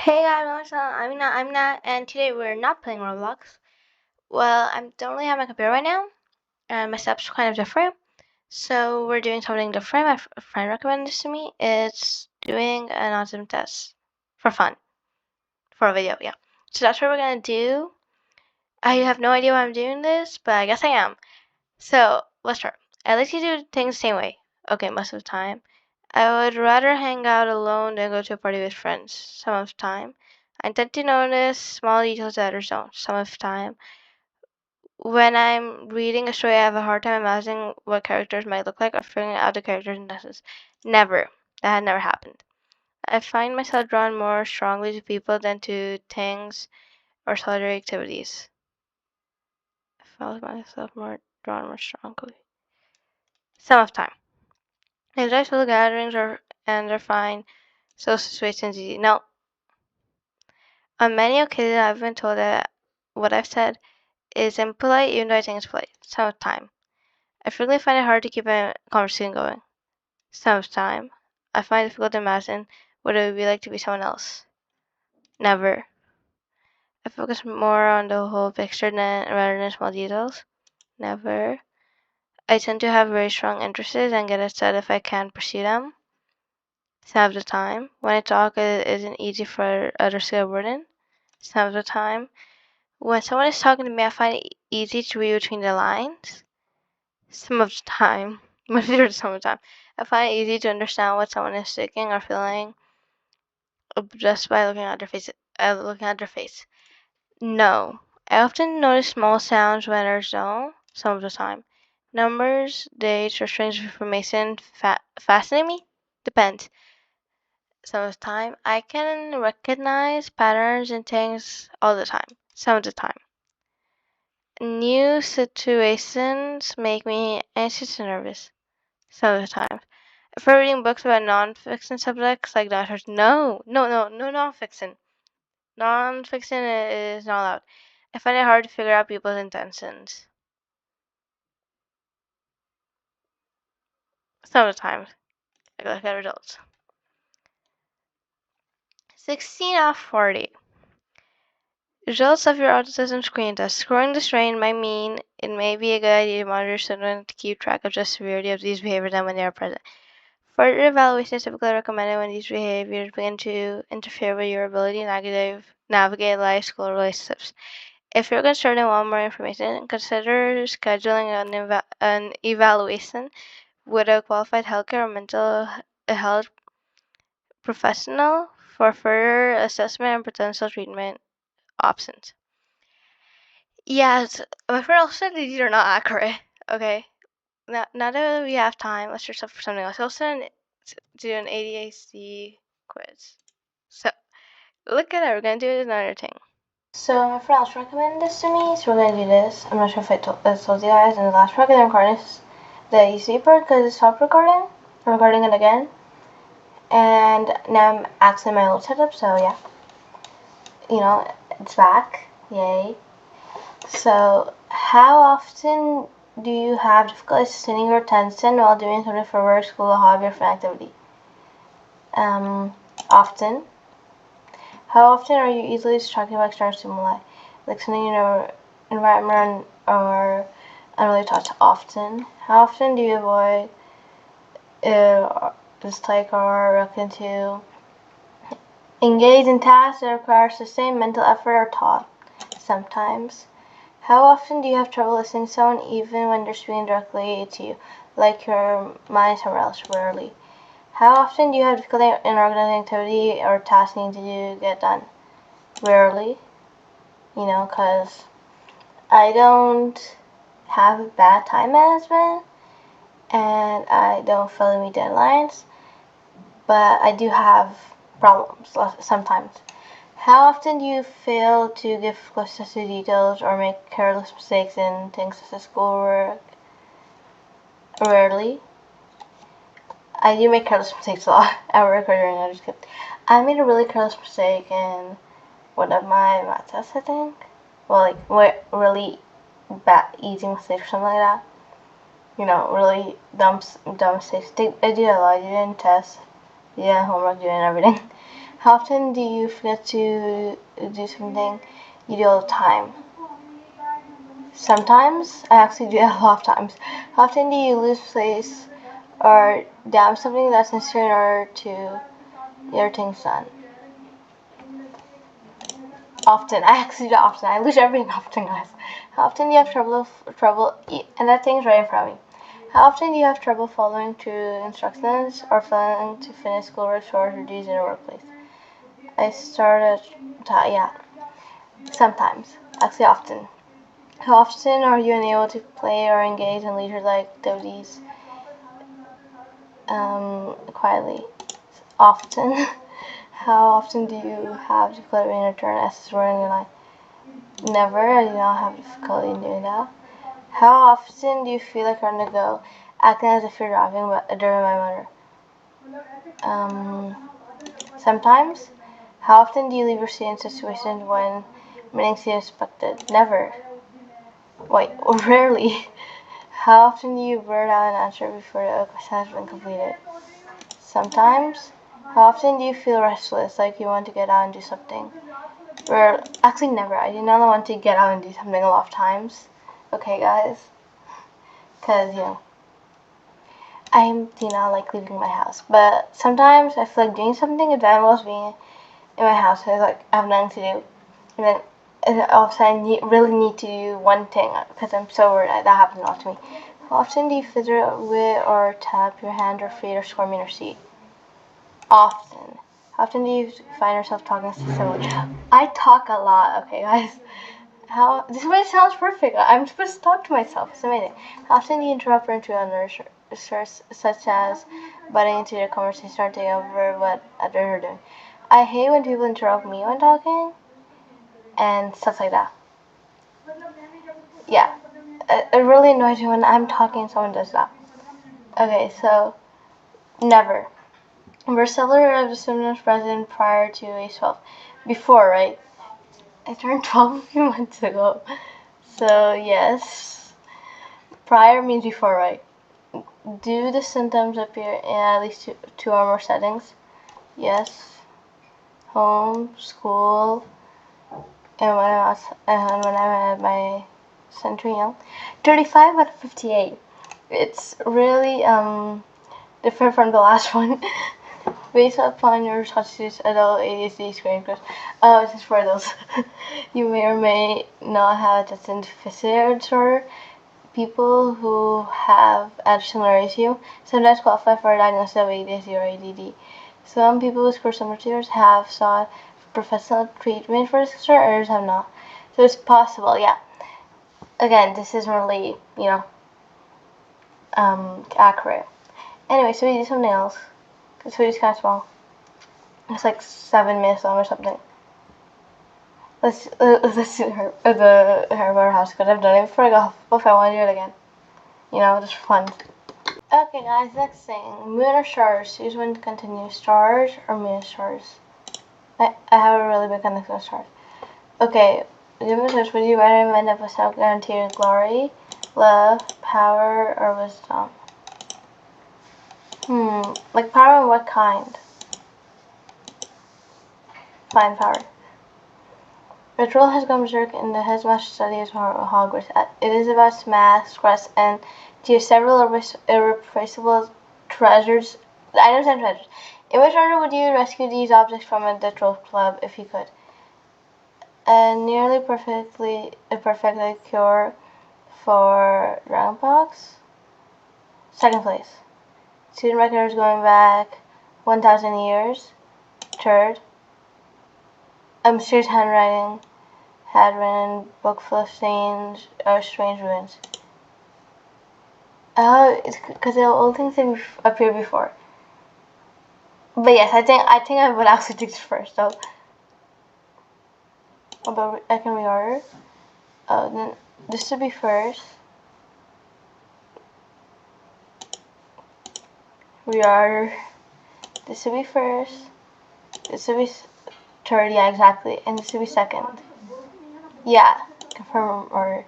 Hey guys, I'm not, and today we're not playing Roblox. Well, I don't really have my computer right now, and my setup's kind of different. So we're doing something different. My friend recommended this to me. It's doing an autism test for fun, for a video, yeah. So that's what we're gonna do. I have no idea why I'm doing this, but I guess I am. So let's start. I like to do things the same way. Okay, most of the time. I would rather hang out alone than go to a party with friends some of the time. I tend to notice small details that others don't some of the time. When I'm reading a story, I have a hard time imagining what characters might look like or figuring out the characters' intentions. Never. That had never happened. I find myself drawn more strongly to people than to things or solitary activities. I felt myself more strongly. Some of the time. I enjoy social gatherings and are fine. Social situations easy. No, on many occasions I've been told that what I've said is impolite even though I think it's polite. Some of the time. I frequently find it hard to keep a conversation going. Some of the time. I find it difficult to imagine what it would be like to be someone else. Never. I focus more on the whole picture rather than small details. Never. I tend to have very strong interests and get upset if I can't pursue them. Some of the time. When I talk, it isn't easy for others to get word in. Some of the time. When someone is talking to me, I find it easy to read between the lines. Some of the time. Majority of some of the time. I find it easy to understand what someone is thinking or feeling just by looking at their face. No. I often notice small sounds when others don't, some of the time. Numbers, dates, or strange information fascinate me? Depends. Some of the time. I can recognize patterns in things all the time. Some of the time. New situations make me anxious and nervous. Some of the time. If we're reading books about non-fiction subjects like doctors, no non-fiction. Non-fiction is not allowed. I find it hard to figure out people's intentions. Some of the time. I look at results. 16 off 40. Results of your autism screen test. Scoring the strain might mean it may be a good idea to monitor children to keep track of the severity of these behaviors and when they are present. Further evaluation is typically recommended when these behaviors begin to interfere with your ability to navigate life school relationships. If you're concerned and want more information, consider scheduling an evaluation with a qualified healthcare or mental health professional for further assessment and potential treatment options. Yes, my friend also said these are not accurate. Okay, now that we have time, let's search up for something else. Also, do an ADHD quiz. So, look at that. We're gonna do another thing. So, my friend also recommended this to me, so we're gonna do this. I'm not sure if I told you guys in the last recording this the ADHD part because it stopped recording. I'm recording it again. And now I'm actually in my old setup, so yeah. It's back. Yay. So, how often do you have difficulty sustaining your attention while doing something for work, school, hobby, or fun activity? Often. How often are you easily distracted by external stimuli, like something in your environment or unrelated thoughts? Often. How often do you avoid, dislike, or reluctant to engage in tasks that require sustained mental effort or thought? Sometimes. How often do you have trouble listening to someone even when they're speaking directly to you, like your mind somewhere else? Rarely. How often do you have difficulty in organizing activity or task needing to get done? Rarely. Because I don't have bad time management and I don't follow any deadlines, but I do have problems sometimes. How often do you fail to give close to details or make careless mistakes in things such as schoolwork? Rarely. I do make careless mistakes a lot at work or during other kids. I made a really careless mistake in one of my math tests, I think. Well, like, really bad, easy mistakes or something like that. Really dumb mistakes. I do that a lot. I do it in tests, yeah, homework, doing everything. How often do you forget to do something you do all the time? Sometimes. I actually do that a lot of times. How often do you lose place or damage something that's necessary in order to get your things done? Often. I actually do often. I lose everything often, guys. How often do you have trouble and that thing's right in front of me. How often do you have trouble following through instructions or failing to finish schoolwork, chores, or duties in your workplace? I started, yeah, sometimes, actually often. How often are you unable to play or engage in leisure-like activities quietly? Often. How often do you have difficulty in return as word in your life? Never. I do not have difficulty in doing that. How often do you feel like you're on the go, acting as if you're driving during my motor? Sometimes. How often do you leave your seat in situations when meeting seems expected? Never. Wait, rarely. How often do you blurt out an answer before the question has been completed? Sometimes. How often do you feel restless, like you want to get out and do something? Or actually, never. I do not want to get out and do something a lot of times. Okay, guys? Because, I do not like leaving my house. But sometimes I feel like doing something if that involves being in my house. So it's like I have nothing to do. And then all of a sudden I really need to do one thing because I'm so worried. That happens a lot to me. How often do you fiddle with or tap your hand or feet or squirm in your seat? Often. How often do you find yourself talking to someone? I talk a lot, okay, guys. This way sounds perfect. I'm supposed to talk to myself. It's amazing. How often do you interrupt or intrude on others, such as butting into their conversation or taking over what others are doing? I hate when people interrupt me when talking and stuff like that. Yeah, it really annoys me when I'm talking and someone does that. Okay, so never. Were several of the students present prior to age 12? Before, right? I turned 12 a few months ago. So, yes. Prior means before, right? Do the symptoms appear in at least two or more settings? Yes. Home, school, and when I'm at my centennial. 35 out of 58. It's really different from the last one. Based upon your touches adult ADHD screen course. This is for those. You may or may not have attention deficit disorder. People who have similar as you sometimes qualify for a diagnosis of ADHD or ADD. Some people with similar disorders have sought professional treatment for this disorder, others have not. So it's possible, yeah. Again, this isn't really, accurate. Anyway, so we do something else. This video's kind of small. It's like 7 minutes long or something. Let's do the Harry house because I've done it before. I got if I want to do it again. Just for fun. Okay, guys. Next thing, moon or stars. Who's going to continue? Stars or moon stars? I have a really big connection with stars. Okay, would you rather end up with self-guaranteed glory, love, power, or wisdom? Like power of what kind? Fine power. Ritual has gone berserk in the headmaster study of Hogwarts. It is about math, quest, and to several irreplaceable treasures. Items and treasures. In which order would you rescue these objects from the Troll Club if you could? A nearly perfect cure for dragonpox. Second place. Student records going back 1,000 years. Third. A mysterious handwriting had written book full of strange ruins. Oh, it's because the old things didn't appear before. But yes, I think I would actually do this first. So, but I can reorder. Oh, then this should be first. Reorder. This should be first. This should be third. Yeah, exactly. And this should be second. Yeah, confirm order.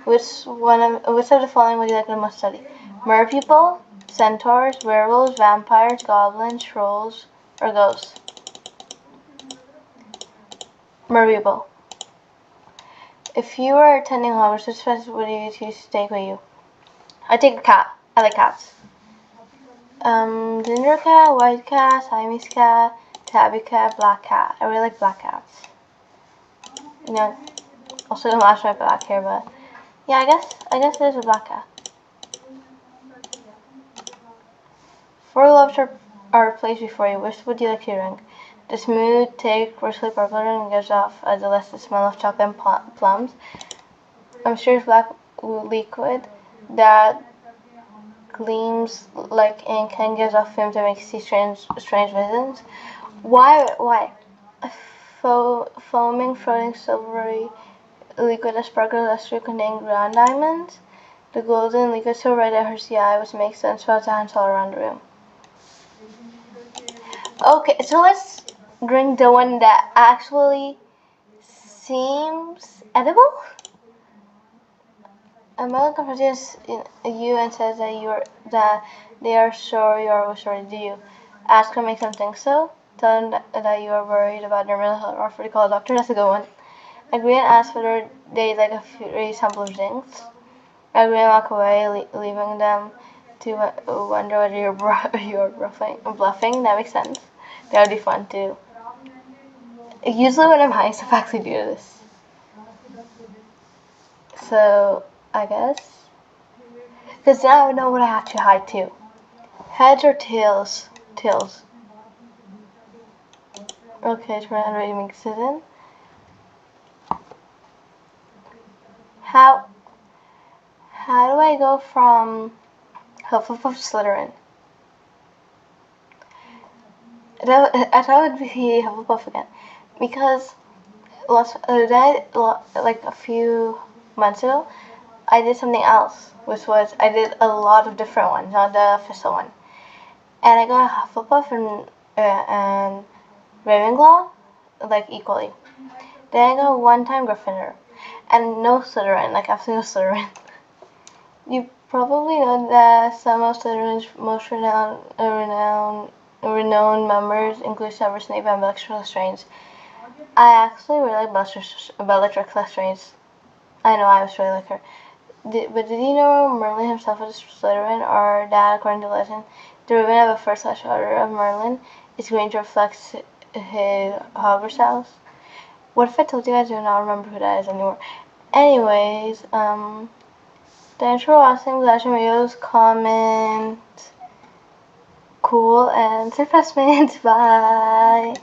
Which of the following would you like the most study? Merpeople, centaurs, werewolves, vampires, goblins, trolls, or ghosts? Mariable. If you were attending Hogwarts, which pet would you choose to take with you? I take a cat. I like cats. Ginger cat, white cat, Siamese cat, tabby cat, black cat. I really like black cats. You know, also don't match my black hair, but yeah, I guess there's a black cat. Four loves are placed before you. Which would you like to drink? The smooth, thick, richly purple and gives off a delicious smell of chocolate and plums. A mysterious black liquid that gleams like ink and gives off fumes that make you see strange visions. Why? A foaming, floating, silvery liquid that sparkles luster containing ground diamonds. The golden liquid so bright that hurts the eye, which makes sunspouts dance all around the room. Okay, so let's drink the one that actually seems edible. American confronts you and says that they are sure you are sorry. Do you ask or make them think so? Tell them that you are worried about their mental health or offer to call a doctor. That's a good one. Agree and ask whether they like a free sample of drinks. Agree and walk away, leaving them to wonder whether you're bluffing. That makes sense. That would be fun too. Usually when I'm high, stuff actually do this. So I guess. Because now I know what I have to hide too. Heads or tails? Tails. Okay, turn on ready make decision. How do I go from Hufflepuff to Slytherin? I thought it would be Hufflepuff again. Because like a few months ago, I did something else, which was I did a lot of different ones, not the official one. And I got Hufflepuff and Ravenclaw, like equally. Then I got one time Gryffindor, and no Slytherin, like absolutely no Slytherin. You probably know that some of Slytherin's most renowned members include Severus Snape and Bellatrix Lestrange. I actually really like Bellatrix Lestrange. I know I was really like her. But did you know Merlin himself was Slytherin, or that, according to legend, the ribbon of the first Order of Merlin is going to reflect his Hogwarts house? What if I told you guys I do not remember who that is anymore? Anyways, thanks for watching. Glad your videos, comment, cool, and say bye.